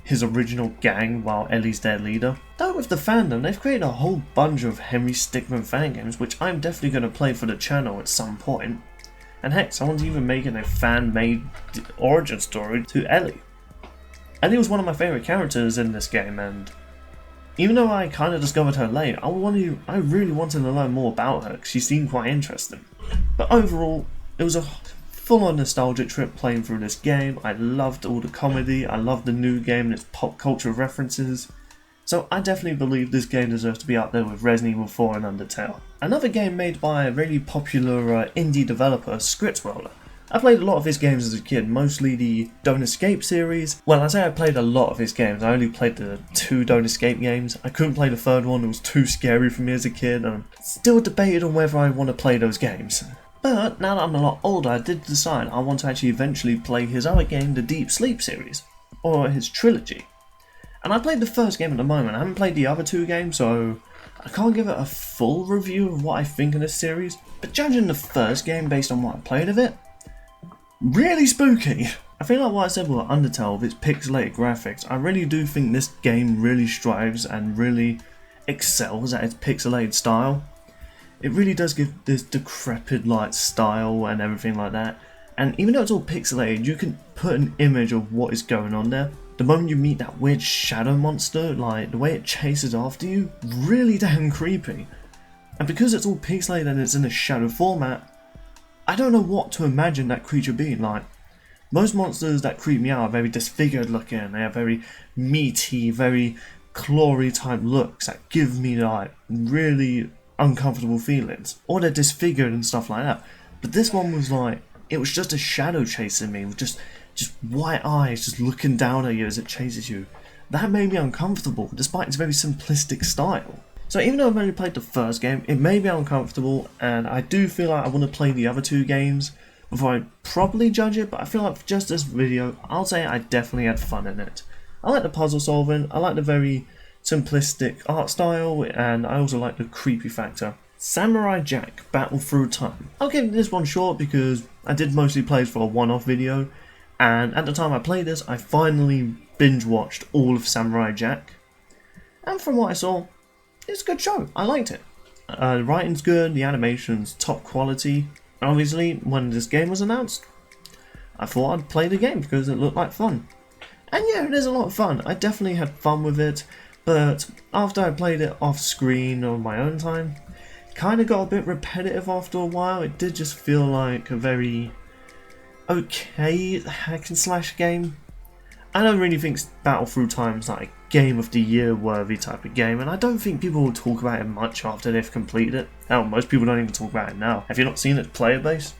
his original gang while Ellie's their leader. Though with the fandom, they've created a whole bunch of Henry Stickmin fan games, which I'm definitely going to play for the channel at some point. And heck, someone's even making a fan-made origin story to Ellie. Ellie was one of my favourite characters in this game, and even though I kind of discovered her late, I really wanted to learn more about her because she seemed quite interesting. But overall, it was a full-on nostalgic trip playing through this game. I loved all the comedy, I loved the new game and its pop culture references. So I definitely believe this game deserves to be up there with Resident Evil 4 and Undertale. Another game made by a really popular indie developer, Skit. I played a lot of his games as a kid, mostly the Don't Escape series. Well, I say I played a lot of his games, I only played the 2 Don't Escape games. I couldn't play the third one, it was too scary for me as a kid, and I'm still debated on whether I want to play those games. But now that I'm a lot older, I did decide I want to actually eventually play his other game, the Deep Sleep series, or his trilogy. And I played the first game at the moment, I haven't played the other 2 games, so I can't give it a full review of what I think of this series. But judging the first game based on what I played of it, really spooky. I feel like what I said with Undertale with its pixelated graphics, I really do think this game really strives and really excels at its pixelated style. It really does give this decrepit like style and everything like that. And even though it's all pixelated, you can put an image of what is going on there. The moment you meet that weird shadow monster, like the way it chases after you, really damn creepy. And because it's all pixelated and it's in a shadow format, I don't know what to imagine that creature being like. Most monsters that creep me out are very disfigured looking, they have very meaty, very clawy type looks that give me like really uncomfortable feelings. Or they're disfigured and stuff like that. But this one was like, it was just a shadow chasing me, with just white eyes just looking down at you as it chases you. That made me uncomfortable, despite its very simplistic style. So even though I've only played the first game, it made me uncomfortable, and I do feel like I want to play the other 2 games before I properly judge it, but I feel like for just this video, I'll say I definitely had fun in it. I like the puzzle solving, I like the very simplistic art style, and I also like the creepy factor. Samurai Jack Battle Through Time. I'll give this one short because I did mostly play it for a one-off video, and at the time I played this, I finally binge-watched all of Samurai Jack. And from what I saw, it's a good show. I liked it. The writing's good, the animation's top quality. Obviously, when this game was announced, I thought I'd play the game because it looked like fun. And yeah, it is a lot of fun. I definitely had fun with it, but after I played it off screen on my own time, it kind of got a bit repetitive after a while. It did just feel like a very okay hack and slash game. I don't really think Battle Through Time is like a Game of the Year worthy type of game, and I don't think people will talk about it much after they've completed it. Hell, most people don't even talk about it now. Have you not seen its player base?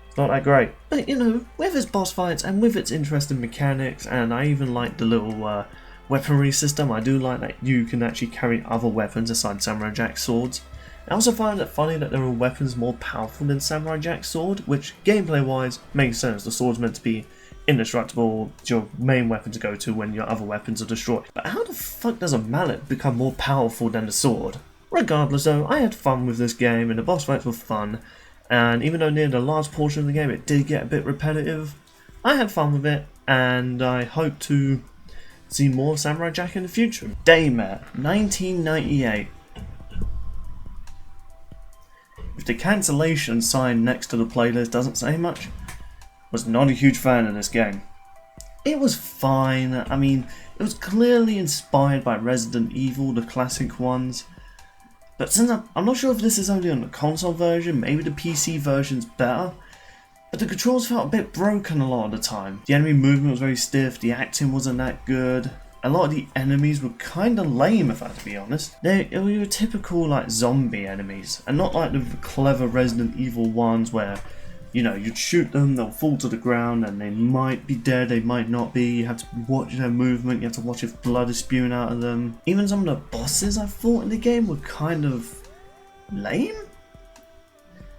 It's not that great. But you know, with its boss fights and with its interesting mechanics, and I even like the little weaponry system. I do like that you can actually carry other weapons aside Samurai Jack's swords. I also find it funny that there are weapons more powerful than Samurai Jack's sword, which gameplay wise makes sense. The sword's meant to be indestructible, it's your main weapon to go to when your other weapons are destroyed. But how the fuck does a mallet become more powerful than the sword? Regardless though, I had fun with this game and the boss fights were fun, and even though near the last portion of the game it did get a bit repetitive, I had fun with it, and I hope to see more Samurai Jack in the future. Daymare, 1998. If the cancellation sign next to the playlist doesn't say much, was not a huge fan of this game. It was fine. I mean, it was clearly inspired by Resident Evil, the classic ones. But since I'm not sure if this is only on the console version, maybe the PC version's better. But the controls felt a bit broken a lot of the time. The enemy movement was very stiff, the acting wasn't that good. a lot of the enemies were kind of lame, if I have to be honest. They were your typical like zombie enemies, and not like the clever Resident Evil ones where, you know, you'd shoot them, they'll fall to the ground, and they might be dead, they might not be. You have to watch their movement, you have to watch if blood is spewing out of them. Even some of the bosses I fought in the game were kind of lame?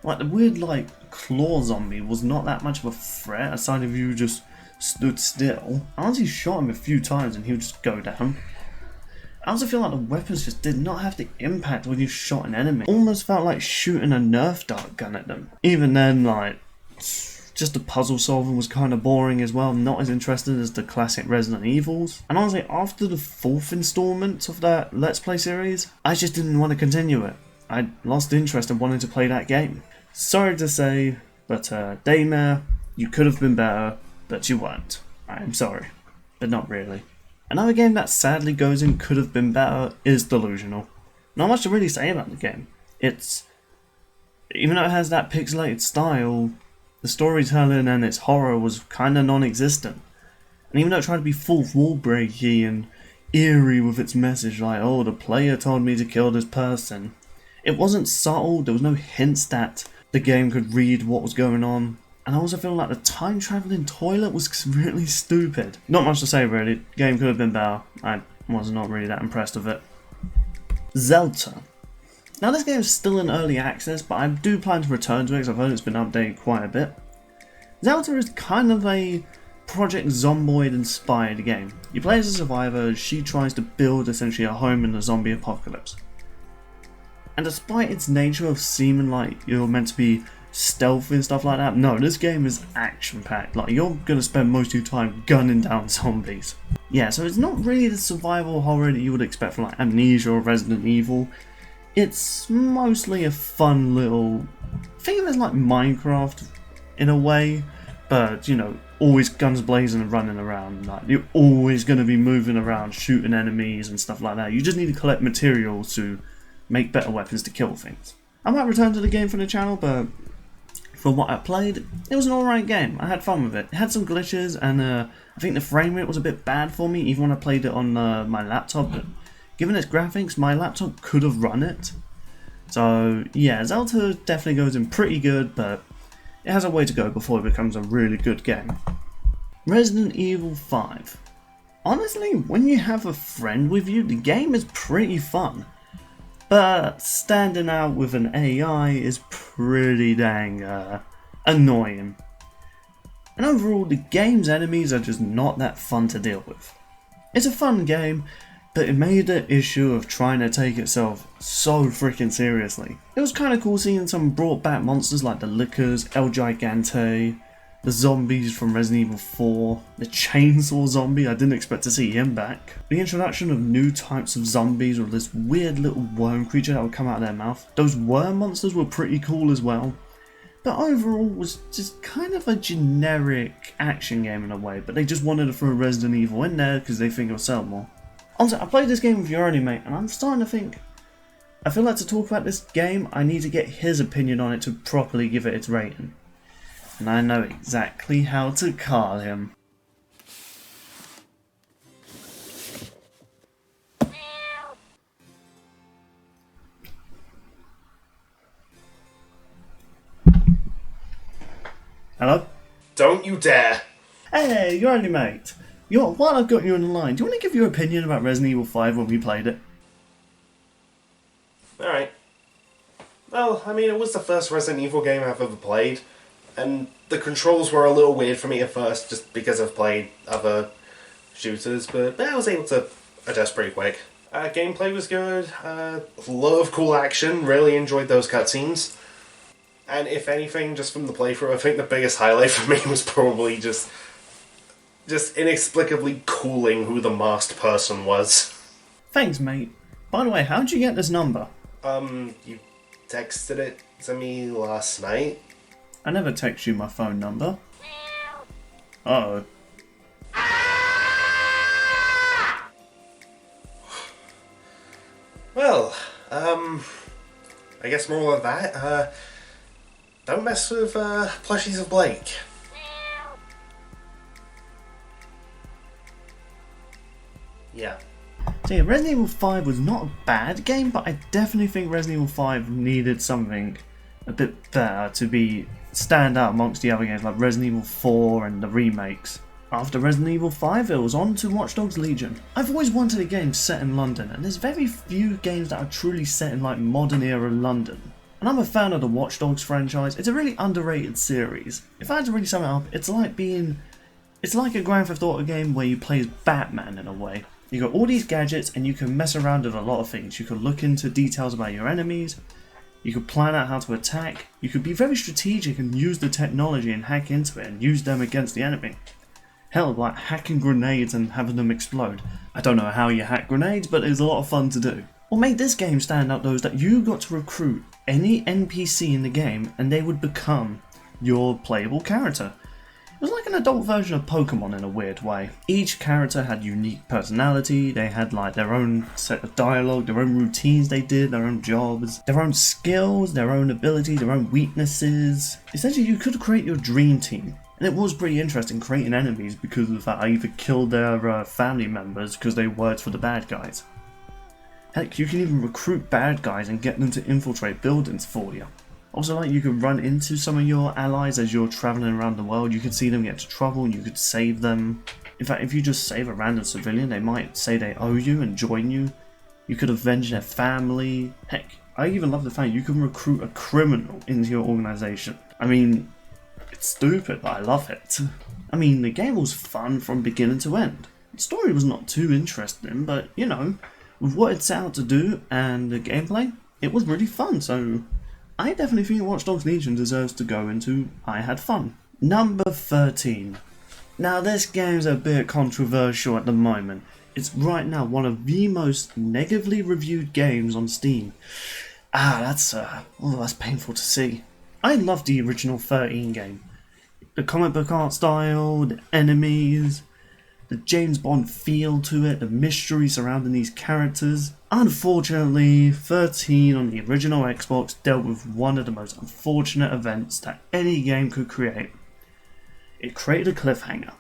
Like the weird like claw zombie was not that much of a threat, aside if you just stood still. I honestly shot him a few times and he would just go down. I also feel like the weapons just did not have the impact when you shot an enemy. Almost felt like shooting a Nerf dart gun at them. Even then, like, just the puzzle solving was kind of boring as well, not as interesting as the classic Resident Evils. And honestly, after the 4th installment of that Let's Play series, I just didn't want to continue it. I lost interest in wanting to play that game. Sorry to say, but Daymare, you could have been better, but you weren't. I'm sorry, but not really. Another game that sadly goes in could have been better is Delusional. Not much to really say about the game. Even though it has that pixelated style, the storytelling and its horror was kinda non-existent. And even though it tried to be full wall breaky and eerie with its message like, oh, the player told me to kill this person, it wasn't subtle, there was no hints that the game could read what was going on. And I also feel like the time travelling toilet was really stupid. Not much to say really, the game could have been better. I was not really that impressed with it. Zelda. Now this game is still in early access, but I do plan to return to it because I've heard it's been updated quite a bit. Zelda is kind of a Project Zomboid inspired game. You play as a survivor as she tries to build essentially a home in the zombie apocalypse. And despite its nature of seeming like you're meant to be stealthy and stuff like that, no, this game is action packed. Like, you're gonna spend most of your time gunning down zombies. Yeah, so it's not really the survival horror that you would expect from like Amnesia or Resident Evil. It's mostly a fun little, think of it as like Minecraft in a way, but you know, always guns blazing and running around. Like, you're always gonna be moving around, shooting enemies and stuff like that. You just need to collect materials to make better weapons to kill things. I might return to the game for the channel, but from what I played, it was an alright game. I had fun with it. It had some glitches, and I think the frame rate was a bit bad for me, even when I played it on my laptop. But given its graphics, my laptop could have run it. So yeah, Zelda definitely goes in pretty good, but it has a way to go before it becomes a really good game. Resident Evil 5. Honestly, when you have a friend with you, the game is pretty fun. But standing out with an AI is pretty dang annoying. And overall, the game's enemies are just not that fun to deal with. It's a fun game, but it made the issue of trying to take itself so freaking seriously. It was kind of cool seeing some brought back monsters like the Lickers, El Gigante, the zombies from Resident Evil 4, the chainsaw zombie, I didn't expect to see him back. The introduction of new types of zombies with this weird little worm creature that would come out of their mouth. Those worm monsters were pretty cool as well. But overall was just kind of a generic action game in a way, but they just wanted to throw Resident Evil in there because they think it'll sell more. Also, I played this game with your only mate, and I'm starting to think, I feel like to talk about this game, I need to get his opinion on it to properly give it its rating. And I know exactly how to call him. Hello? Don't you dare! Hey, you're only mate. While I've got you on the line, do you want to give your opinion about Resident Evil 5 when we played it? Alright. Well, I mean, it was the first Resident Evil game I've ever played, and the controls were a little weird for me at first, just because I've played other shooters, but I was able to adjust pretty quick. Gameplay was good, a lot of cool action, really enjoyed those cutscenes. And if anything, just from the playthrough, I think the biggest highlight for me was probably just inexplicably cooling who the masked person was. Thanks, mate. By the way, how'd you get this number? You texted it to me last night. I never text you my phone number. Uh-oh. Well, I guess more of that. Don't mess with plushies of Blake. Yeah. So yeah, Resident Evil 5 was not a bad game, but I definitely think Resident Evil 5 needed something a bit better to stand out amongst the other games like Resident Evil 4 and the remakes. After Resident Evil 5, it was on to Watch Dogs Legion. I've always wanted a game set in London, and there's very few games that are truly set in like modern era London. And I'm a fan of the Watch Dogs franchise. It's a really underrated series. If I had to really sum it up, it's like a Grand Theft Auto game where you play as Batman in a way. You got all these gadgets and you can mess around with a lot of things. You can look into details about your enemies, you could plan out how to attack, you could be very strategic and use the technology and hack into it and use them against the enemy. Hell, like hacking grenades and having them explode. I don't know how you hack grenades, but it's a lot of fun to do. What made this game stand out though is that you got to recruit any NPC in the game and they would become your playable character. It was like an adult version of Pokemon in a weird way. Each character had unique personality, they had like their own set of dialogue, their own routines they did, their own jobs, their own skills, their own abilities, their own weaknesses. Essentially you could create your dream team. And it was pretty interesting creating enemies because of that. I either killed their family members because they worked for the bad guys. Heck, you can even recruit bad guys and get them to infiltrate buildings for you. Also, like, you could run into some of your allies as you're travelling around the world. You could see them get into trouble and you could save them. In fact, if you just save a random civilian, they might say they owe you and join you. You could avenge their family. Heck, I even love the fact you can recruit a criminal into your organisation. I mean, it's stupid, but I love it. I mean, the game was fun from beginning to end. The story was not too interesting, but, you know, with what it set out to do and the gameplay, it was really fun, so I definitely think Watch Dogs Legion deserves to go into I had fun. Number 13. Now this game's a bit controversial at the moment. It's right now one of the most negatively reviewed games on Steam. That's painful to see. I love the original 13 game. The comic book art style, the enemies, the James Bond feel to it, the mystery surrounding these characters. Unfortunately, 13 on the original Xbox dealt with one of the most unfortunate events that any game could create. It created a cliffhanger,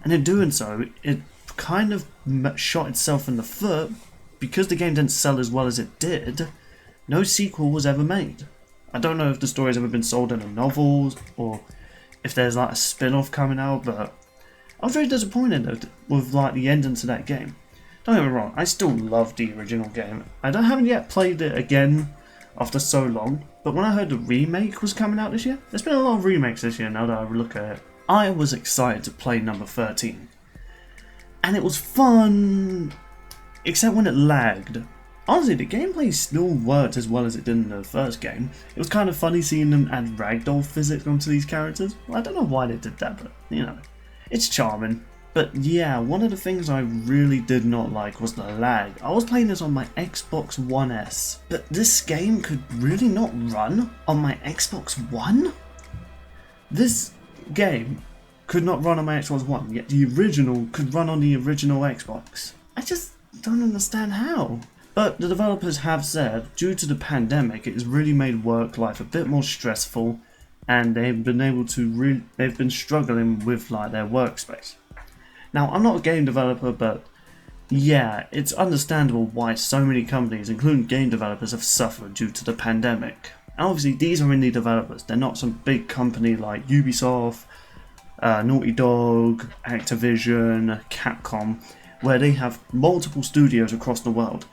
and in doing so, it kind of shot itself in the foot. Because the game didn't sell as well as it did, no sequel was ever made. I don't know if the story's ever been sold in a novel or if there's like a spin-off coming out, but I was very disappointed with like the ending to that game. Don't get me wrong, I still love the original game. I haven't yet played it again after so long, but when I heard the remake was coming out this year, there's been a lot of remakes this year now that I look at it, I was excited to play number 13. And it was fun, except when it lagged. Honestly, the gameplay still worked as well as it did in the first game. It was kind of funny seeing them add ragdoll physics onto these characters. Well, I don't know why they did that, but, you know, it's charming. But yeah, one of the things I really did not like was the lag. I was playing this on my Xbox One S, but this game could really not run on my Xbox One? This game could not run on my Xbox One, yet the original could run on the original Xbox. I just don't understand how. But the developers have said, due to the pandemic, it has really made work life a bit more stressful, and they've been struggling with like their workspace. Now, I'm not a game developer, but yeah, it's understandable why so many companies, including game developers, have suffered due to the pandemic. And obviously, these are indie developers. They're not some big company like Ubisoft, Naughty Dog, Activision, Capcom, where they have multiple studios across the world.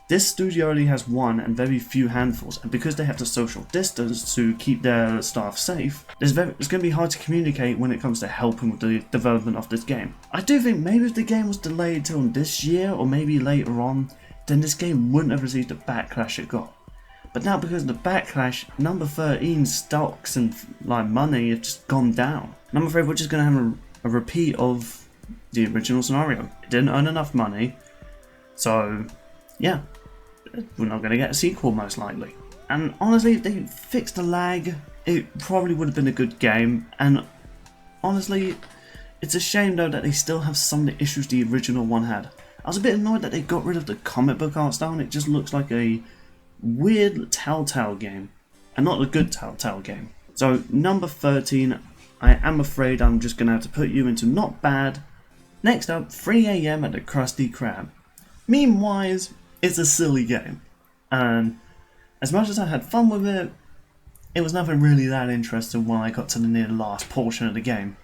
This studio only has one and very few handfuls, and because they have to social distance to keep their staff safe, it's going to be hard to communicate when it comes to helping with the development of this game. I do think maybe if the game was delayed till this year or maybe later on, then this game wouldn't have received the backlash it got. But now because of the backlash, number 13 stocks and like money have just gone down. And I'm afraid we're just going to have a repeat of the original scenario. It didn't earn enough money, so yeah, we're not going to get a sequel most likely. And honestly, if they fixed the lag, it probably would have been a good game. And honestly, it's a shame though that they still have some of the issues the original one had. I was a bit annoyed that they got rid of the comic book art style and it just looks like a weird Telltale game, and not a good Telltale game. So number 13, I am afraid I'm just going to have to put you into not bad, Next up, 3 AM at the Crusty Crab. Meme-wise, it's a silly game, and as much as I had fun with it, it was nothing really that interesting when I got to the near last portion of the game.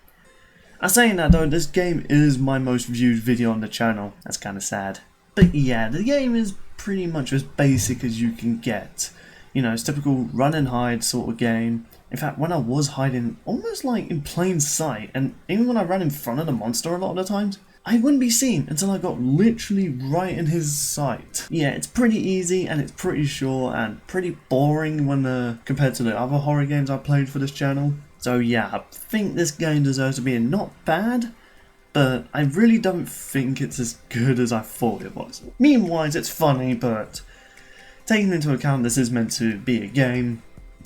Saying that though, this game is my most viewed video on the channel. That's kinda sad. But yeah, the game is pretty much as basic as you can get. You know, it's typical run and hide sort of game. In fact, when I was hiding, almost like in plain sight, and even when I ran in front of the monster a lot of the times, I wouldn't be seen until I got literally right in his sight. Yeah, it's pretty easy and it's pretty short and pretty boring when compared to the other horror games I played for this channel. So yeah, I think this game deserves to be not bad, but I really don't think it's as good as I thought it was. Meme-wise, it's funny, but taking into account this is meant to be a game,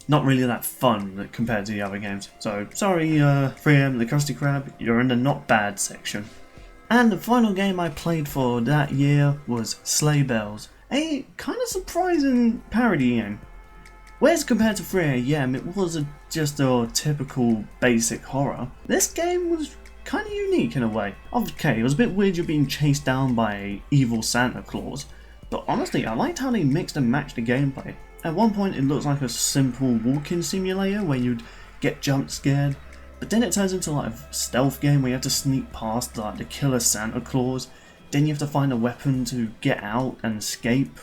not really that fun compared to the other games. So sorry, 3AM the Crusty Crab, you're in the not bad section. And the final game I played for that year was Sleigh Bells, a kind of surprising parody game. Whereas compared to 3AM, it was just a typical basic horror, this game was kind of unique in a way. Okay, it was a bit weird you're being chased down by an evil Santa Claus, but honestly I liked how they mixed and matched the gameplay. At one point it looks like a simple walking simulator where you'd get jump scared, but then it turns into like a stealth game where you have to sneak past like the killer Santa Claus, then you have to find a weapon to get out and escape.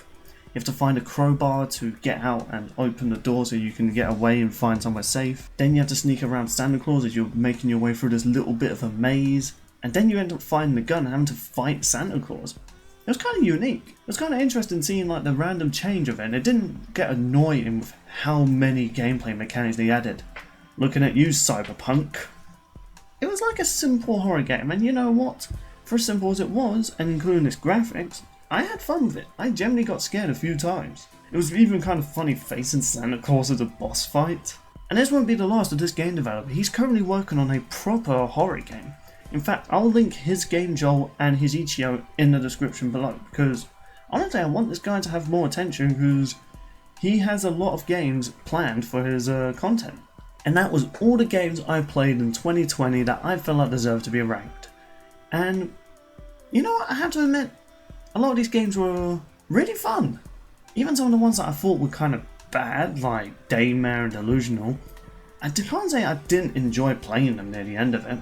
You have to find a crowbar to get out and open the door so you can get away and find somewhere safe. Then you have to sneak around Santa Claus as you're making your way through this little bit of a maze. And then you end up finding the gun and having to fight Santa Claus. It was kind of unique. It was kind of interesting seeing like the random change of it, and it didn't get annoying with how many gameplay mechanics they added. Looking at you, Cyberpunk. It was like a simple horror game, and you know what? For as simple as it was, and including its graphics, I had fun with it. I generally got scared a few times. It was even kind of funny facing Santa Claus as a boss fight. And this won't be the last of this game developer. He's currently working on a proper horror game. In fact, I'll link his game Joel and his Ichio in the description below, because honestly I want this guy to have more attention because he has a lot of games planned for his content. And that was all the games I played in 2020 that I felt like deserved to be ranked. And you know what, I have to admit, a lot of these games were really fun. Even some of the ones that I thought were kind of bad, like Daymare and Delusional, I can't say I didn't enjoy playing them near the end of it.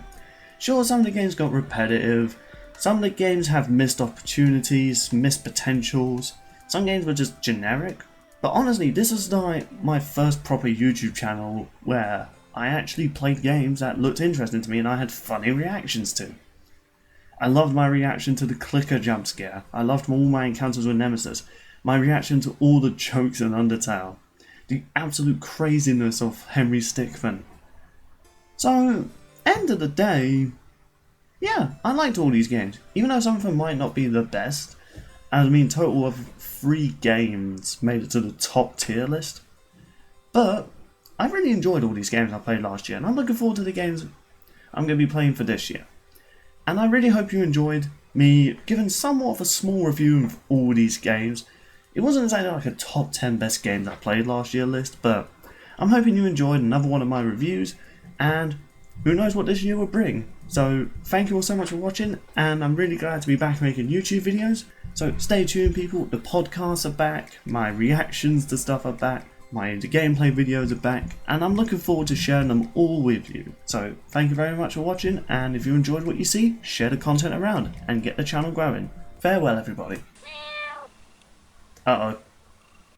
Sure, some of the games got repetitive, some of the games have missed opportunities, missed potentials, some games were just generic, but honestly this is like my first proper YouTube channel where I actually played games that looked interesting to me and I had funny reactions to. I loved my reaction to the clicker jump scare. I loved all my encounters with Nemesis. My reaction to all the jokes in Undertale. The absolute craziness of Henry Stickmin. So, end of the day, yeah, I liked all these games. Even though some of them might not be the best. I mean, total of 3 games made it to the top tier list. But, I really enjoyed all these games I played last year. And I'm looking forward to the games I'm going to be playing for this year. And I really hope you enjoyed me giving somewhat of a small review of all these games. It wasn't exactly like a top 10 best games I played last year list, but I'm hoping you enjoyed another one of my reviews, and who knows what this year will bring. So thank you all so much for watching, and I'm really glad to be back making YouTube videos. So stay tuned people, the podcasts are back, my reactions to stuff are back, my gameplay videos are back, and I'm looking forward to sharing them all with you. So thank you very much for watching, and if you enjoyed what you see, share the content around and get the channel growing. Farewell everybody. Uh-oh.